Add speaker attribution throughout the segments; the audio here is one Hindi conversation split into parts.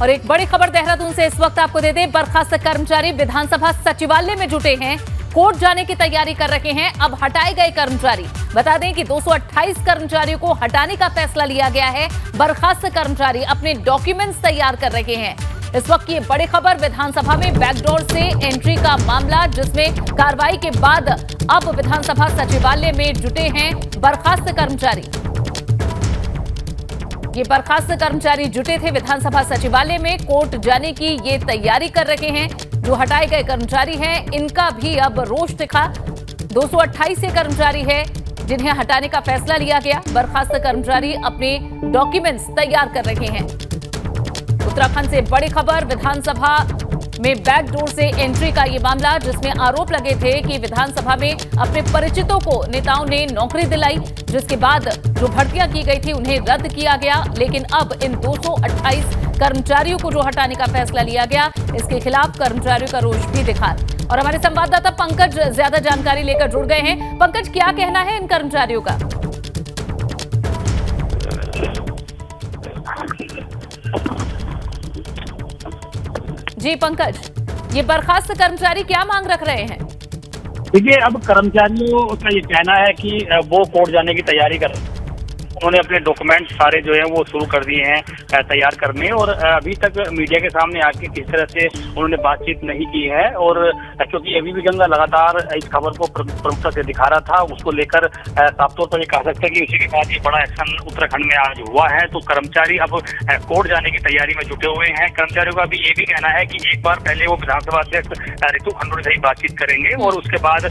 Speaker 1: और एक बड़ी खबर देहरादून से इस वक्त आपको दे दें, बर्खास्त कर्मचारी विधानसभा सचिवालय में जुटे हैं, कोर्ट जाने की तैयारी कर रहे हैं। अब हटाए गए कर्मचारी, बता दें कि 228 कर्मचारियों को हटाने का फैसला लिया गया है। बर्खास्त कर्मचारी अपने डॉक्यूमेंट्स तैयार कर रहे हैं। इस वक्त की बड़ी खबर, विधानसभा में बैकडोर से एंट्री का मामला, जिसमें कार्रवाई के बाद अब विधानसभा सचिवालय में जुटे हैं बर्खास्त कर्मचारी। ये बर्खास्त कर्मचारी जुटे थे विधानसभा सचिवालय में, कोर्ट जाने की ये तैयारी कर रहे हैं। जो हटाए गए कर्मचारी हैं, इनका भी अब रोष दिखा। 228 कर्मचारी है जिन्हें हटाने का फैसला लिया गया। बर्खास्त कर्मचारी अपने डॉक्यूमेंट्स तैयार कर रहे हैं। उत्तराखंड से बड़ी खबर, विधानसभा में बैकडोर से एंट्री का ये मामला, जिसमें आरोप लगे थे कि विधानसभा में अपने परिचितों को नेताओं ने नौकरी दिलाई, जिसके बाद जो भर्तियां की गई थी उन्हें रद्द किया गया। लेकिन अब इन 228 कर्मचारियों को जो हटाने का फैसला लिया गया, इसके खिलाफ कर्मचारियों का रोष भी दिखा। और हमारे संवाददाता पंकज ज्यादा जानकारी लेकर जुड़ गए हैं। पंकज, क्या कहना है इन कर्मचारियों का? जी पंकज, ये बर्खास्त कर्मचारी क्या मांग रख रहे हैं?
Speaker 2: देखिए, अब कर्मचारियों का ये कहना है कि वो कोर्ट जाने की तैयारी कर रहे हैं। उन्होंने अपने डॉक्यूमेंट सारे जो है वो शुरू कर दिए हैं तैयार करने, और अभी तक मीडिया के सामने आके किस तरह से उन्होंने बातचीत नहीं की है। और क्योंकि अभी भी गंगा लगातार इस खबर को प्रमुखता से दिखा रहा था, उसको लेकर साफ तौर पर ये कह सकते हैं कि उसी के बाद ये बड़ा एक्शन उत्तराखंड में आज हुआ है। तो कर्मचारी अब कोर्ट जाने की तैयारी में जुटे हुए हैं। कर्मचारियों का भी ये भी कहना है कि एक बार पहले वो विधानसभा अध्यक्ष रितु खंडूड़ी से ही बातचीत करेंगे और उसके बाद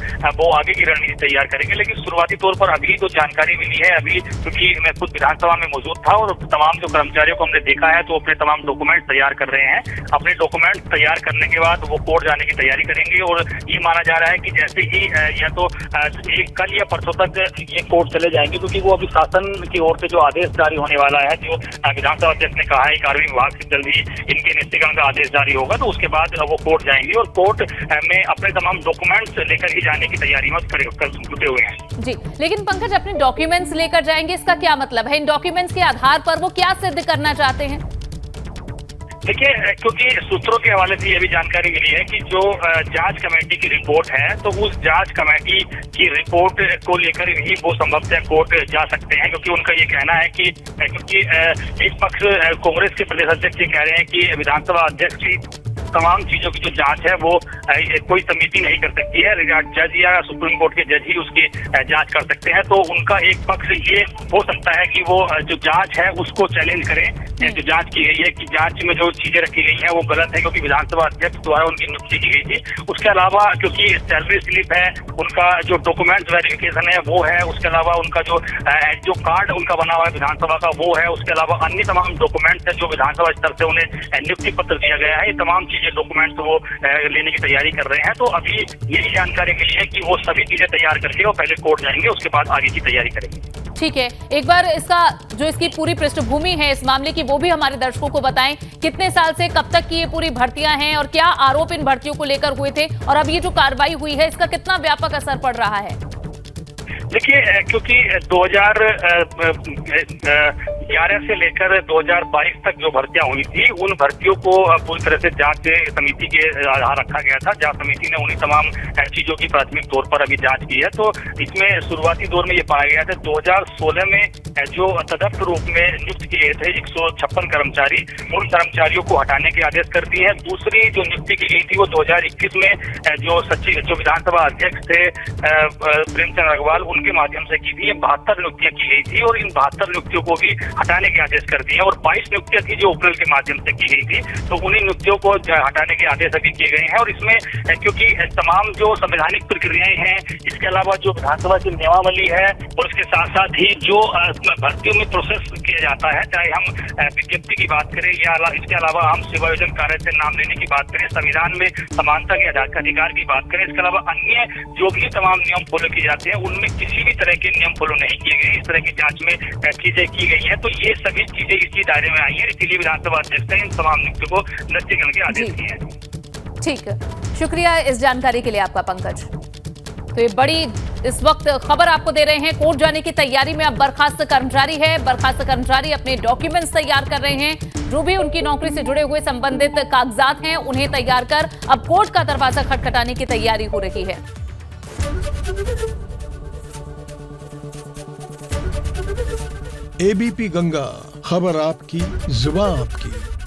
Speaker 2: वो आगे की रणनीति तैयार करेंगे। लेकिन शुरुआती तौर पर अभी जो जानकारी मिली है, अभी क्योंकि मैं खुद विधानसभा में मौजूद था और तमाम जो कर्मचारियों को हमने देखा है, तो अपने तमाम डॉक्यूमेंट तैयार कर रहे हैं। अपने डॉक्यूमेंट तैयार करने के बाद वो कोर्ट जाने की तैयारी करेंगे और ये माना जा रहा है कि जैसे ही या तो एक कल या परसों तक ये कोर्ट चले जाएंगे, क्योंकि वो अभी शासन की ओर से जो आदेश जारी होने वाला है, जो विधानसभा अध्यक्ष ने कहा है 11वीं विभाग से जल्द ही इनके निष्ठीकरण का आदेश जारी होगा, तो उसके बाद वो कोर्ट जाएंगे और कोर्ट में अपने तमाम डॉक्यूमेंट्स लेकर ही जाने की तैयारी में जुटे हुए हैं।
Speaker 1: जी, लेकिन पंकज, अपने डॉक्यूमेंट्स लेकर जाएंगे, इसका क्या मतलब है? इन डॉक्यूमेंट्स के आधार पर वो क्या सिद्ध करना चाहते हैं?
Speaker 2: देखिए, क्योंकि सूत्रों के हवाले से ये भी जानकारी मिली है कि जो जांच कमेटी की रिपोर्ट है, तो उस जांच कमेटी की रिपोर्ट को लेकर ही वो संभवतः कोर्ट जा सकते हैं। क्योंकि उनका ये कहना है कि क्योंकि एक पक्ष कांग्रेस के प्रदेश अध्यक्ष ये कह रहे हैं कि विधानसभा अध्यक्ष की तमाम चीजों की जो जांच है वो कोई समिति नहीं कर सकती है, जज या सुप्रीम कोर्ट के जज ही उसकी जांच कर सकते हैं। तो उनका एक पक्ष ये हो सकता है कि वो जो जांच है उसको चैलेंज करें, जो जांच की गई है कि जांच में जो चीजें रखी गई हैं वो गलत है, क्योंकि विधानसभा अध्यक्ष द्वारा उनकी नियुक्ति की गई थी। उसके अलावा क्योंकि सैलरी स्लिप है, उनका जो डॉक्यूमेंट वेरिफिकेशन है वो है, उसके अलावा उनका जो कार्ड उनका बना हुआ है विधानसभा का वो है, उसके अलावा अन्य तमाम डॉक्यूमेंट्स है जो विधानसभा स्तर से उन्हें नियुक्ति पत्र दिया गया है। ये तमाम डॉक्यूमेंट्स वो लेने की तैयारी कर रहे हैं। तो अभी यही जानकारी मिली है कि वो सभी चीजें तैयार करके वो पहले कोर्ट जाएंगे, उसके बाद आगे की तैयारी करेंगे।
Speaker 1: ठीक है, एक बार इसकी पूरी पृष्ठभूमि है इस मामले की, वो भी हमारे दर्शकों को बताएं। कितने साल से कब तक की ये पूरी भर्तियां हैं और क्या आरोप इन भर्तियों को लेकर हुए थे, और अब ये जो कार्रवाई हुई है इसका कितना व्यापक असर पड़ रहा है?
Speaker 2: देखिए, क्योंकि 2011 से लेकर 2022 तक जो भर्तियां हुई थी, उन भर्तियों को पूरी तरह से जांच समिति के आधार रखा गया था। जांच समिति ने उन्हीं तमाम चीजों की प्राथमिक तौर पर अभी जांच की है। तो इसमें शुरुआती दौर में ये पाया गया था 2016 में जो तदर्थ रूप में नियुक्त किए गए थे 156 कर्मचारी, उन कर्मचारियों को हटाने के आदेश कर दिए हैं। दूसरी जो नियुक्ति की गई थी वो 2021 में जो विधानसभा अध्यक्ष थे प्रेमचंद अग्रवाल, उनके माध्यम से की थी। ये 72 नियुक्तियां की गई थी और इन 72 नियुक्तियों को भी हटाने के आदेश कर दिए, और 22 नियुक्तियां थी जो उपनल के माध्यम से की गई थी। तो उन्हीं नियुक्तियों को हटाने के आदेश अभी किए गए हैं। और इसमें क्योंकि तमाम जो संवैधानिक प्रक्रियाएं हैं, इसके अलावा जो विधानसभा की नियमावली है और इसके साथ साथ ही जो भर्तियों में प्रोसेस किया जाता है, चाहे हम विज्ञप्ति की बात करें या इसके अलावा हम सेवायोजन कार्य से नाम लेने की बात करें, संविधान में समानता के अधिकार की बात करें, इसके अलावा अन्य जो भी तमाम नियम फॉलो किए जाते हैं, उनमें किसी भी तरह के नियम फॉलो नहीं किए गए। इस तरह की जांच में चीजें की गई हैं, तो ये सभी चीजें इसी दायरे में आई है। इसलिए विधानसभा अध्यक्ष ने इन तमाम नियुक्तियों को निष्ठीकरण के आदेश दिए हैं।
Speaker 1: ठीक, शुक्रिया इस जानकारी के लिए आपका पंकज। तो ये बड़ी इस वक्त खबर आपको दे रहे हैं, कोर्ट जाने की तैयारी में अब बर्खास्त कर्मचारी है। बर्खास्त कर्मचारी अपने डॉक्यूमेंट्स तैयार कर रहे हैं। जो भी उनकी नौकरी से जुड़े हुए संबंधित कागजात हैं उन्हें तैयार कर अब कोर्ट का दरवाजा खटखटाने की तैयारी हो रही है।
Speaker 3: एबीपी गंगा, खबर आपकी, जुबान आपकी।